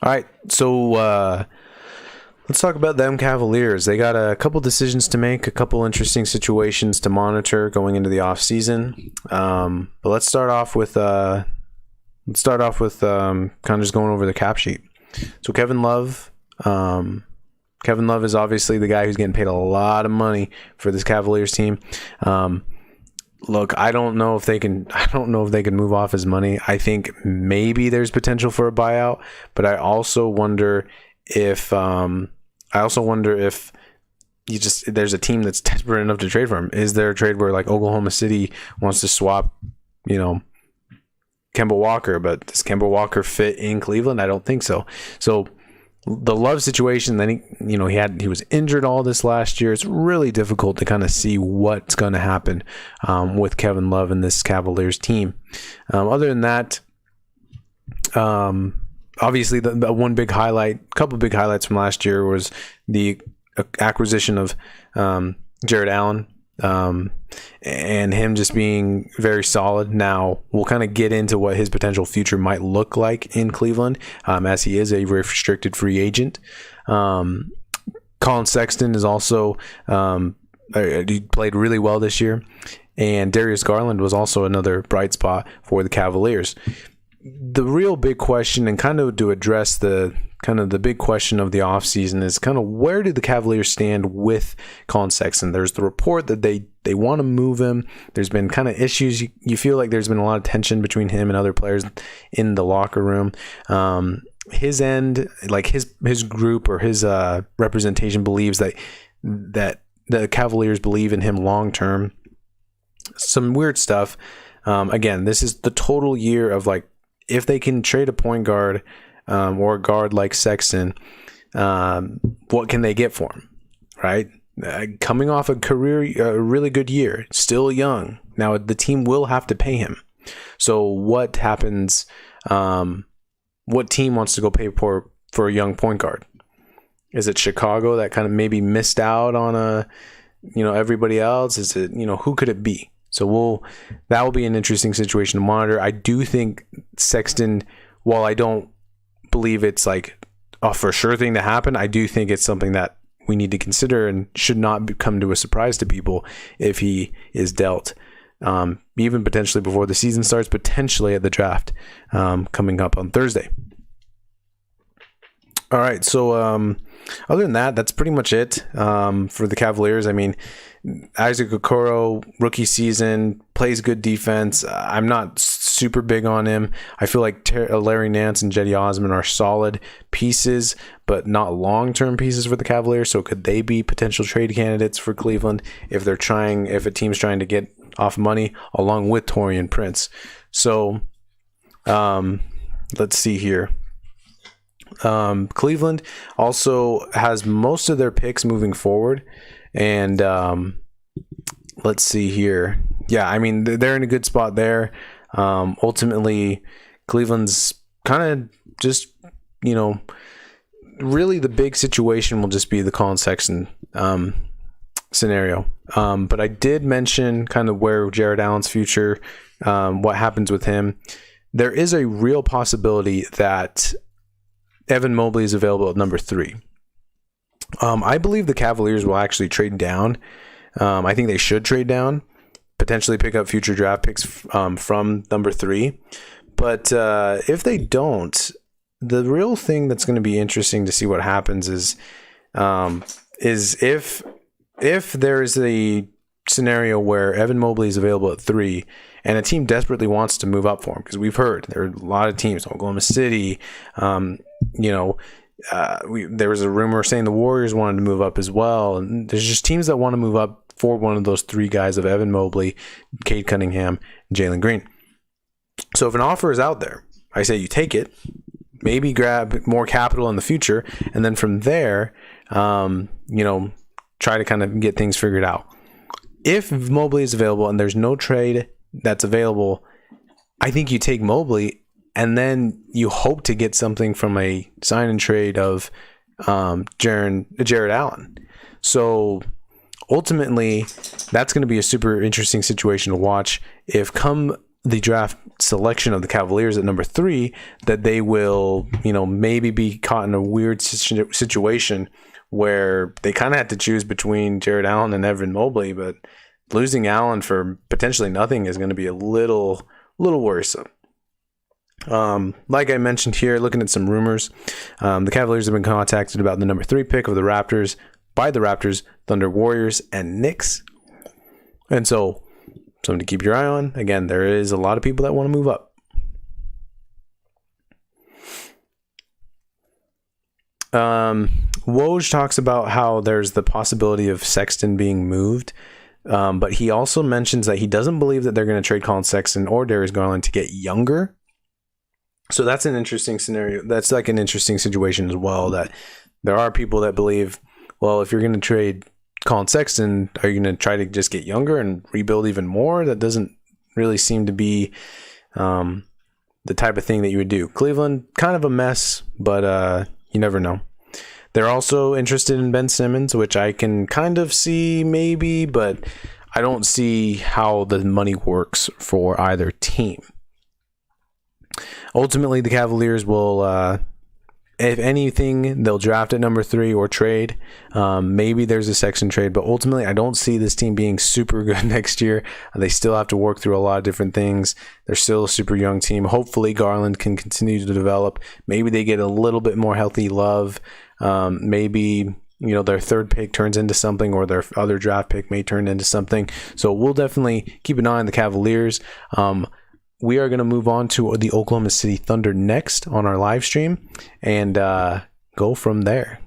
All right, so let's talk about them Cavaliers. They got a couple decisions to make, a couple interesting situations to monitor going into the offseason. But let's start off with kind of just going over the cap sheet. So Kevin Love is obviously the guy who's getting paid a lot of money for this Cavaliers team. Look, I don't know if they can move off his money. I think maybe there's potential for a buyout, but I also wonder if there's a team that's desperate enough to trade for him. Is there a trade where like Oklahoma City wants to swap, Kemba Walker, but does Kemba Walker fit in Cleveland? I don't think so. So the Love situation, then he was injured all this last year. It's really difficult to kind of see what's going to happen with Kevin Love and this Cavaliers team. Other than that, obviously the couple big highlights from last year was the acquisition of Jared Allen. And him just being very solid. Now we'll kind of get into what his potential future might look like in Cleveland, as he is a restricted free agent. Colin Sexton is also he played really well this year, and Darius Garland was also another bright spot for the Cavaliers. The real big question, and kind of to address the big question of the offseason, is kind of where do the Cavaliers stand with Colin Sexton? There's the report that they want to move him. There's been kind of issues. You feel like there's been a lot of tension between him and other players in the locker room. His end, like his group or his representation believes that the Cavaliers believe in him long term. Some weird stuff. Again, this is the total year of like, if they can trade a point guard or a guard like Sexton, what can they get for him, right? Coming off a really good year, still young. Now the team will have to pay him. So what happens? What team wants to go pay for a young point guard? Is it Chicago that kind of maybe missed out on everybody else? Is it, who could it be? So that will be an interesting situation to monitor. I do think Sexton, while I don't believe it's like a for sure thing to happen, I do think it's something that we need to consider and should not come to a surprise to people if he is dealt, even potentially before the season starts, potentially at the draft coming up on Thursday. All right, so other than that, that's pretty much it for the Cavaliers. I mean, Isaac Okoro, rookie season, plays good defense. I'm not super big on him. I feel like Larry Nance and Cedi Osman are solid pieces, but not long-term pieces for the Cavaliers. So could they be potential trade candidates for Cleveland if a team's trying to get off money along with Taurean Prince? So let's see here. Cleveland also has most of their picks moving forward. And let's see here. Yeah, I mean, they're in a good spot there. Ultimately, Cleveland's kind of just, really the big situation will just be the Colin Sexton scenario. But I did mention kind of where Jared Allen's future, what happens with him. There is a real possibility that Evan Mobley is available at number 3. I believe the Cavaliers will actually trade down. I think they should trade down, potentially pick up future draft picks from number 3. But if they don't, the real thing that's going to be interesting to see what happens is if there is a scenario where Evan Mobley is available at 3 and a team desperately wants to move up for him, because we've heard there are a lot of teams, Oklahoma City, there was a rumor saying the Warriors wanted to move up as well. And there's just teams that want to move up for one of those 3 guys of Evan Mobley, Cade Cunningham, and Jalen Green. So if an offer is out there, I say you take it, maybe grab more capital in the future, and then from there, try to kind of get things figured out. If Mobley is available and there's no trade that's available, I think you take Mobley and then you hope to get something from a sign and trade of Jared Allen. So ultimately, that's going to be a super interesting situation to watch. If come the draft selection of the Cavaliers at number 3, that they will, maybe be caught in a weird situation where they kind of had to choose between Jared Allen and Evan Mobley, but losing Allen for potentially nothing is going to be a little worrisome. Like I mentioned here, looking at some rumors, the Cavaliers have been contacted about the number 3 pick of the Raptors by the Raptors, Thunder, Warriors, and Knicks. And so, something to keep your eye on. Again, there is a lot of people that want to move up. Woj talks about how there's the possibility of Sexton being moved, but he also mentions that he doesn't believe that they're going to trade Colin Sexton or Darius Garland to get younger. So that's an interesting scenario. That's like an interesting situation as well, that there are people that believe, well, if you're going to trade Colin Sexton, are you going to try to just get younger and rebuild even more? That doesn't really seem to be the type of thing that you would do. Cleveland, kind of a mess, but you never know. They're also interested in Ben Simmons, which I can kind of see maybe, but I don't see how the money works for either team. Ultimately, the Cavaliers will, if anything, they'll draft at number 3 or trade. Maybe there's a Sexton trade, but ultimately, I don't see this team being super good next year. They still have to work through a lot of different things. They're still a super young team. Hopefully, Garland can continue to develop. Maybe they get a little bit more healthy love. Maybe their 3rd pick turns into something, or their other draft pick may turn into something. So we'll definitely keep an eye on the Cavaliers. We are going to move on to the Oklahoma City Thunder next on our live stream and go from there.